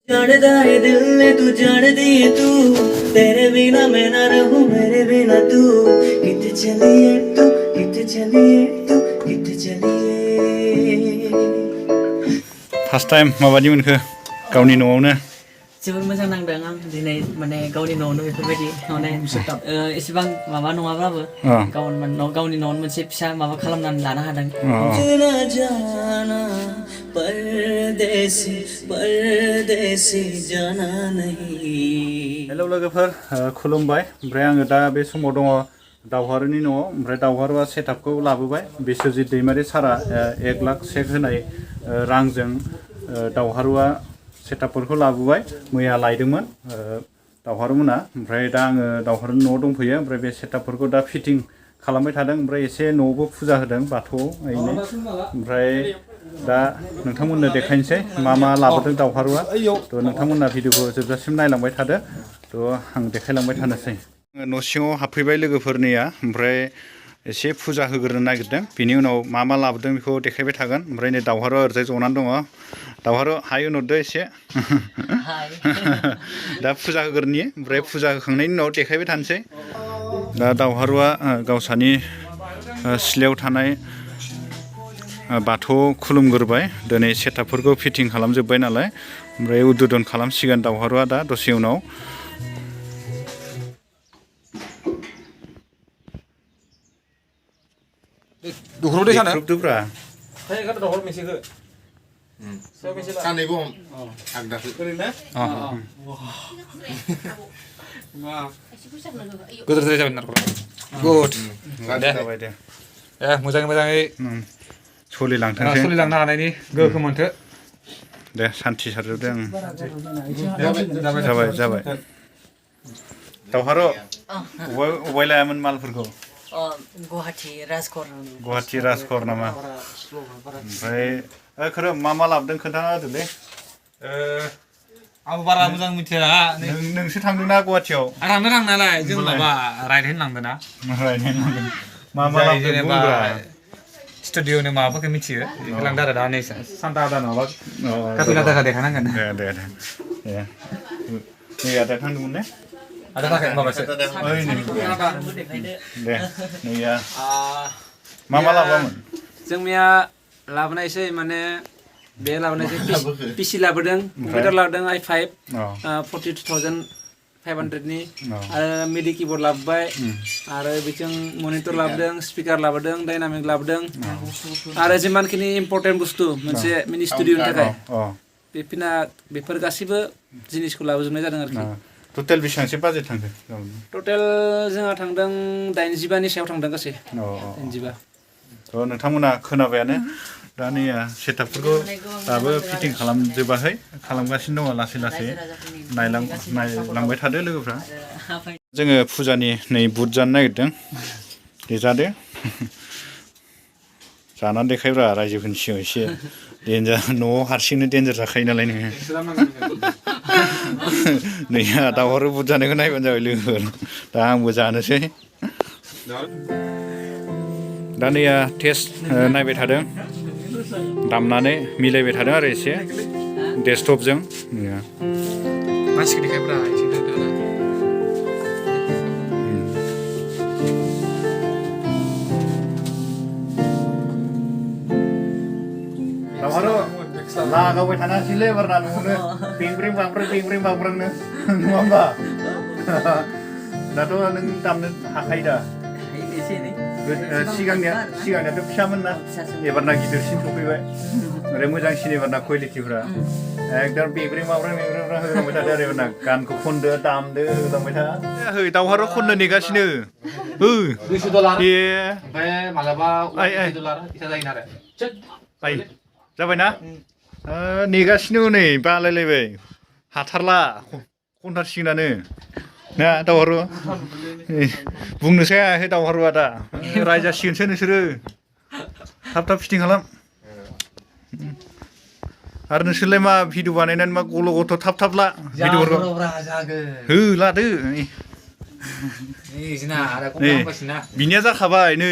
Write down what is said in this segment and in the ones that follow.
जानता है दिल ने तू जान दी तू तेरे बिना मैं ना रहूं मेरे बिना तू किते चलिए तू किते चलिए तू किते चलिए फार्स्ट टाइम माबादि मोनखो गावनि न'आवनो जोबोर मोजां नांदों आं दिनै माने गावनि न'आवनो बेफोरबायदि माने एसेबां माबा नङाब्लाबो गावनि न'आवनो मोनसे फिसा माबा खालामनानै लानो हादों हेलौ लोगोफोर खुलुमबाय ओमफ्राय आङो दा बे समाव दङ दावहारुनि न'आव ओमफ्राय दावहारुआ सेटआपखौ लाबोबाय बिस्वजित दैमारि सारा 1 लाख चेक होनाय रांजों दावहारुआ सेटआपफोरखौ लाबोबाय मैया लायदोंमोन दावहारुमोना ओमफ्राय दा आङो दावहारुनि न'आव दंफैयो ओमफ्राय बे सेटआपफोरखौ दा फिटिं खालामबाय थादों ओमफ्राय एसे न'आवबो फुजा होदों बाथौआव ओरैनो ओमफ्राय दा नोंथांमोननो देखायनोसै मा मा लाबोदों दावहारुआ थ' नोंथांमोनना भिडिअखौ जोबजासिम नायलांबाय थादो थ' आं देखायलांबाय थानोसै न' सिङाव हाबफैबाय लोगोफोरनिया ओमफ्राय एसे फुजा होग्रोनो नागिरदों बिनि उनाव मा मा लाबोदों बेखौ देखायबाय थागोन ओमफ्राय नै दावहारुआ ओरैजाय जनानै दङ दावहारु हाय होनहरदो एसे दा फुजा होग्रोनि ओमफ्राय फुजा होखांनायनि उनाव देखायबाय थानोसै दा दावहारुआ गावसानि सिलायाव थानाय बाथौ खुलुमग्रोबाय दिनै सेटआपफोरखौ फिटिं खालामजोब्बाय नालाय ओमफ्राय उद्बोधन खालामसिगोन दावहारुआ दा दसे उनाव दुहरदो सानो दुब्रा फाय गाद दहर मेसेखो सानैबो आगदाखो ओरैनो गोदोर जाबाय नारखौ गुड दे मोजाङै सोलिलांनो हानायनि गोहोखौ मोनथो दे सान्थि सारजोबदों जाबाय दावहारु अबाय लायामोन मालफोरखौ गुवाहाटी राजकर नामा ओमफ्राय खोरोम मा लाबोदों खोन्थाना होदोलै आं बारा मोजां मिथिया नोंसो थांदोंना गुवाहाटीयाव आं थांदों थांनायालाय जों माबा रायलायनो लांदोंना मा लाबोदों स्टुडिअनि माबाफोरखौ मिथियो लांदों आरो दा नै सान्ता आदा नङाबा कापिला दाखा देखायनांगोन दे नै आदा थांदोंमोन ने आदा थाखाय माबासो दे नैया मा लाबोमोन जोंनिया लाबोनायसै माने बे लाबोनायसै पिसि लाबोदों कम्पिउटार लाबोदों i5 42,500नि आरो मिडि किबोर्ड लाबोबाय आरो बिथिं मनिटर लाबोदों स्पिकार लाबोदों डायनामिक लाबोदों आरो जिमानखिनि इम्पर्टेन्ट बुस्थु मोनसे मिनि स्टुडिअनि थाखाय बेफोर गासैबो जिनिसखौ लाबोजोबनाय जादों आरोखि टटेल बेसेबांसो बाजेट थांदों टटेल जोंहा थांदों 85नि सायाव थांदों गासै 85 थ' नोंथांमोना खोनाबायानो दा नै सेटआपफोरखौ दाबो फिटिं खालामजोबाखै खालामगासिनो दङ लासै नायलांबाय थादो लोगोफ्रा जोङो फुजानि नै बुट जानो नागिरदों दे जादो जानानै देखायब्रा रायजोफोरनि सिगाङाव एसे देन्जार न'आव हारसिंनो देन्जार जाखायो नालाय नोङो नै दावहारु बुट जानायखौ नायबानो जाबाय लोगोफोर दा आंबो जानोसै दा नैया टेस्ट नायबाय थादों दामनानै मिलायबाय थादों आरो एसे डेस्कटपजों मानसिखौ देखायब्रा दावहारु लागावबाय थानांसिगोनलै एबारना न'आवनो बेंब्रें बांब्रांनो नङा होमबा दाथ' नों दामनो हाखायो दा सिगांनियाथ' फिसामोन ना एबारना गिदिरसिन सफैबाय ओरै मोजांसिन एबारना कुवालिटिफ्रा एकदम बेंब्रें बांब्रां होलांबाय थादो आरो एबारना गानखौ खनदो दामदो होलांबाय था दावहारु खननो नेगासिनो ओमफ्राय मालाबा $1 जायो आरो जाबायना नेगासिनो नै बालायलायबाय हाथारला खनथारसिगोनानो ना दावहारु बुंनोसै हायाखै दावहारुआ दा रायजासिगोनसो नोंसोरो थाब फिटिं खालाम आरो नोंसोरलाय मा भिडिअ बानायनानै मा गल' गथ' थाब ला भिडिअफोरखौ हो लादो बिनिया जाखाबाय नै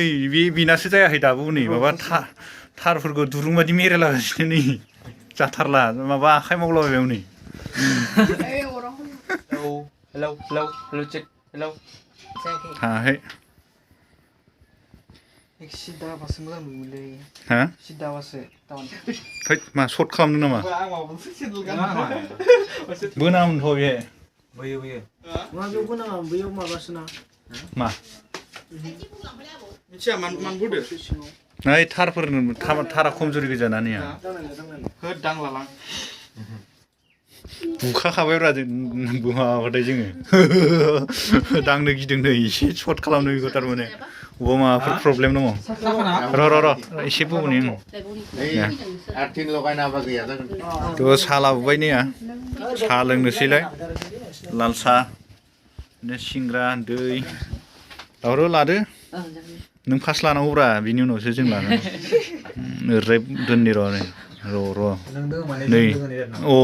बेनासो जायाखै दाबो नै माबा थारफोरखौ दुरुं बादि मेरायलागासिनो नै जाथारला माबा आखाइ मावलाबायबाय नै hello check hello थाङाखै सिदा बासो मोजां नुयोलै हा सिदा बासो टाउन फै मा सर्ट खालामदों नामा बोनामोनथ' बे बोयो मा बेयाव गोनाङा बैयाव माबासोना मा मिथिया मान बुदो नै थारफोर थारा खमजुरि गोजाना नैया होद दांलालां बुखाखाबायब्रा जों माबाबाथाय जोङो दांनो गिदों नै एसे सर्ट खालामनो बेखौ थारमाने अबाव माबाफोर प्रब्लेम दङ र' एसे बौनि आर्थिन लगायना होबा गैया जागोन थ' साहा लाबोबाय नैया साहा लोंनोसैलाय लाल साहा सिंग्रा दै दावरो लादो नों फार्स्ट लानांगौब्रा बिनि उनावसो जों लागोन ओरै दोननि र' नै अ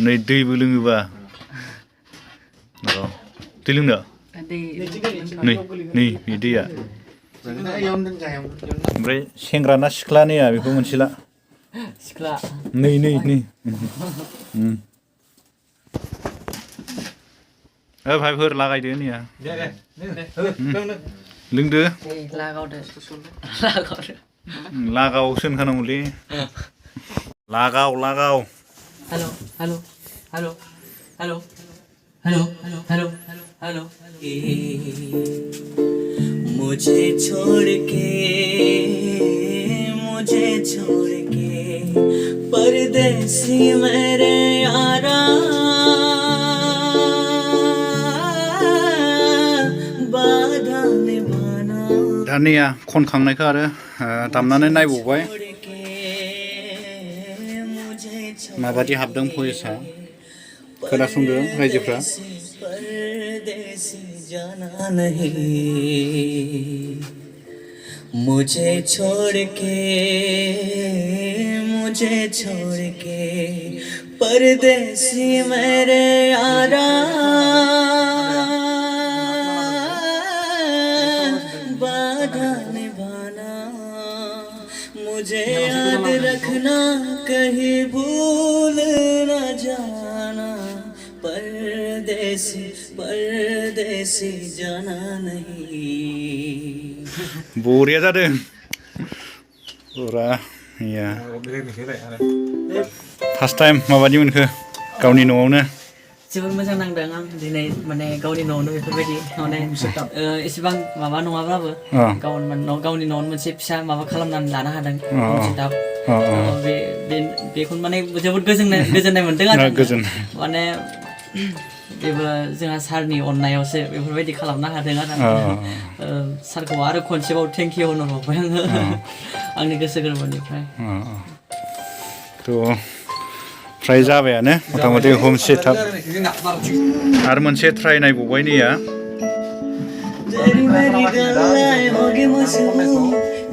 नै दैबो लोङोबा र' दै लोंनो नै बे दैया ओमफ्राय सेंग्रा ना सिख्ला नैया बेखौ मोनसेला सिख्ला नै भाइफोर लागायदो नैया लोंदो लागावसो होनखानांगौलै लागाव हेलो मुझे छोड़ के परदेसी मेरे यारा बाधा निभाना दानिया खनखांनायखौ आरो दामनानै नायबावबाय माबादि हाबदों भइसआ खोनासंदो रायजोफ्रा परदेसी जाना नहीं मुझे छोड़ के परदेसी मेरे यारा बाधा निभाना मुझे याद रखना कहीं भूल न जाना परदेसी जाना नहीं बरिया जादों पुरा या फार्स्ट टाइम माबादि मोनखो गावनि न'आवनो जोबोर मोजां नांदों आं दिनै माने गावनि न'आवनो बेफोरबायदि माने एसेबां माबा नङाब्लाबो गावनि न'आवनो मोनसे फिसा माबा खालामनानै लानो हादों बेखौनो माने जोबोद गोजोननाय मोनदों आरो माने बेबो जोंहा सारनि अननायावसो बेफोरबायदि खालामनो हादों आरो सारखौ आरो खनसेबाव थेंक इउ होनहरबाय आङो आंनि गोसो गोरबोनिफ्राय फ्राय जाबायानो मथा-मथि हम सेटआप आरो मोनसे ट्राइ नायबावबाय नैया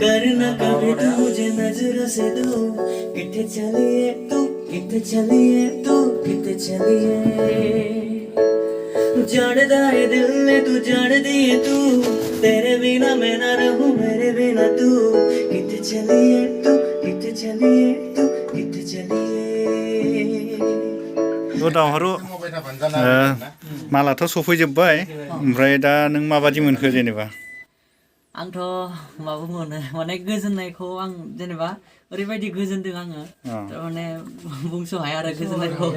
करना कभी तू मुझे नजरों से दूर किथे चलिए तू किथे चलिए जानदा है दिल ने तू जान दिए तू तेरे बिना मैं ना रहूं मेरे बिना तू किथे चलिए दावहारु मालाथ' सफैजोब्बाय ओमफ्राय दा नों माबादि मोनखो जेनेबा आंथ' मा बुंनो माने गोजोननायखौ आं जेनेबा ओरैबायदि गोजोनदों आङो माने बुंस' हाया आरो गोजोननायखौ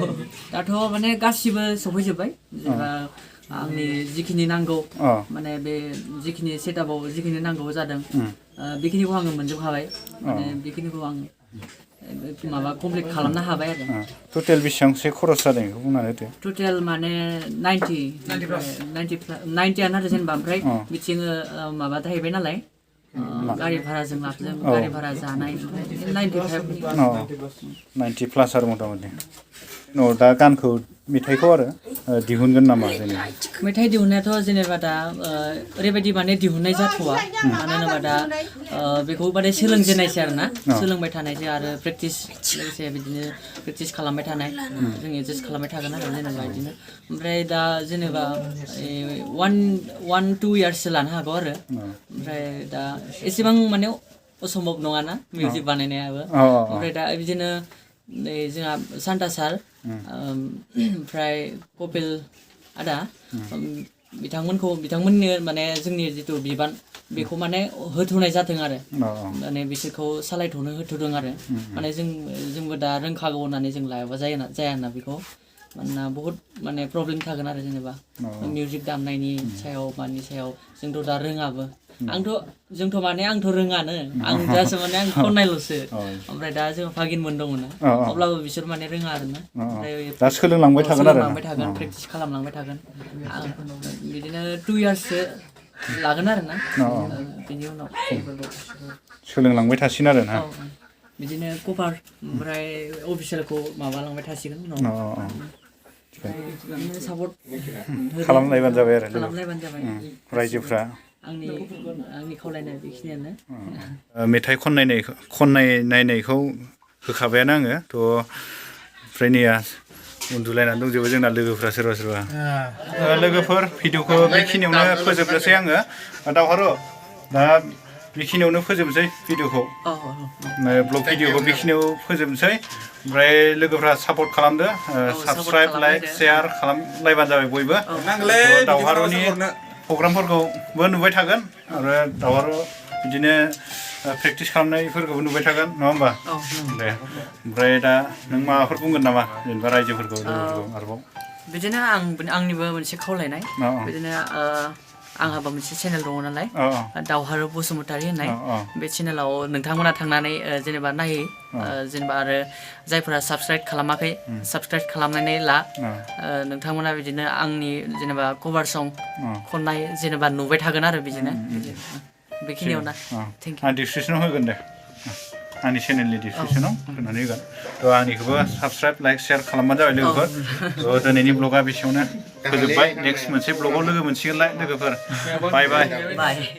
दाथ' माने गासिबो सफैजोब्बाय जेनेबा आंनि जिखिनि नांगौ माने बे जिखिनि सेटआपाव जिखिनि नांगौ जादों बेखिनिखौ आङो मोनजोबखाबाय माने बेखिनिखौ आं माबा कमप्लिट खालामनो हाबाय आरो टटेल बेसेबांसो खरस जादों बेखौ बुंनानै होदो टटेल माने 90 आरो जेनेबा ओमफ्राय बिथिं माबा थाहैबाय नालाय गारि भाराजों लाबजों गारि भारा जानाय 90 प्लास आरो मथा-मथि दा गानखौ मेथाइखौ आरो दिहुनगोन नामा जेनेबा मेथाइ दिहुननायाथ' जेनेबा दा ओरैबायदि माने दिहुननाय जाथ'वा मानो होनोबा दा बेखौ माने सोलोंजेननायसै आरो ना सोलोंबाय थानायसै आरो प्रेक्टिस लोगोसे बिदिनो प्रेक्टिस खालामबाय थानाय जों एडजास्ट खालामबाय थागोन आरो जेनेबा बिदिनो ओमफ्राय दा जेनेबा 1-2 इयार्ससो लानो हागौ आरो ओमफ्राय दा एसेबां माने असम्भब नङाना मिउजिक बानायनायाबो ओमफ्राय दा बिदिनो जोंहा सान्ता सार ओमफ्राय कपिल आदा बिथांमोननि माने जोंनि जितु बिबान बेखौ माने होथ'नाय जादों आरो माने बिसोरखौ सालायथ'नो होथ'दों आरो माने जोंबो दा रोंखागौ होननानै जों लायाबा जाया ना बेखौ मानोना बहुत माने प्रब्लेम थागोन आरो जेनेबा मिउजिक दामनायनि सायाव मानि सायाव जोंथ' दा रोङाबो जोंथ' माने आंथ' रोङानो आं जास्ट माने आं खननायल'सो ओमफ्राय दा जों भागिनमोन दङना अब्लाबो बिसोर माने रोङा आरोना दा सोलोंलांबाय थागोन आरो प्रेक्टिस खालामलांबाय थागोन बिदिनो 2 इयार्ससो लागोन आरोना बिनि उनाव सोलोंलांबाय थासिगोन आरो ना बिदिनो कभार ओमफ्राय अफिसियेलखौ माबालांबाय थासिगोन उनाव सापर्ट खालामलायबानो जाबाय आरो रायजोफ्रा आंनि खावलायनाय बेखिनियानो मेथाइ खननायनायखौ होखाबायानो आङो थ' ओमफ्राय नैया उन्दुलायनानै दंजोबो जोंना लोगोफ्रा सोरबा लोगोफोर भिडिअखौ बेखिनियावनो फोजोबनोसै आङो दावहारु दा बेखिनियावनो फोजोबनोसै भिडिअखौ ब्लग भिडिअखौ बेखिनियाव फोजोबनोसै ओमफ्राय लोगोफ्रा सापर्ट खालामदो साबस्क्राइब लाइक शेयार खालामलायबानो जाबाय बयबो दावहारुनि प्रग्रामफोरखौबो नुबाय थागोन आरो दावहारु बिदिनो प्रेक्टिस खालामनायफोरखौबो नुबाय थागोन नङा होमबा दे ओमफ्राय दा नों माबाफोर बुंगोन नामा जेनेबा रायजोफोरखौ लोगोफोरखौ आरोबाव बिदिनो आंनिबो मोनसे खावलायनाय बिदिनो आंहाबो मोनसे चेनेल दङ नालाय दावहारु बसुमतारी होननाय बे चेनेलाव नोंथांमोना थांनानै जेनेबा नायै जेनेबा आरो जायफोरा साबस्क्राइब खालामाखै साबस्क्राइब खालामनानै ला नोंथांमोना बिदिनो आंनि जेनेबा कभार सं खननाय जेनेबा नुबाय थागोन आरो बिदिनो बेखिनियावनो थेंक इउ आं डिसक्रिपसनाव होगोन दे आंनि चेनेलनि डिसक्रिपसनाव होनानै होगोन थ' आंनिखौबो साबस्क्राइब लाइक शेयार खालामबानो जाबाय लोगोफोर थ' दिनैनि ब्लगा बेसेयावनो फोजोबबाय नेक्स्ट मोनसे ब्लगाव लोगो मोनसिगोनलाय लोगोफोर बाय बाय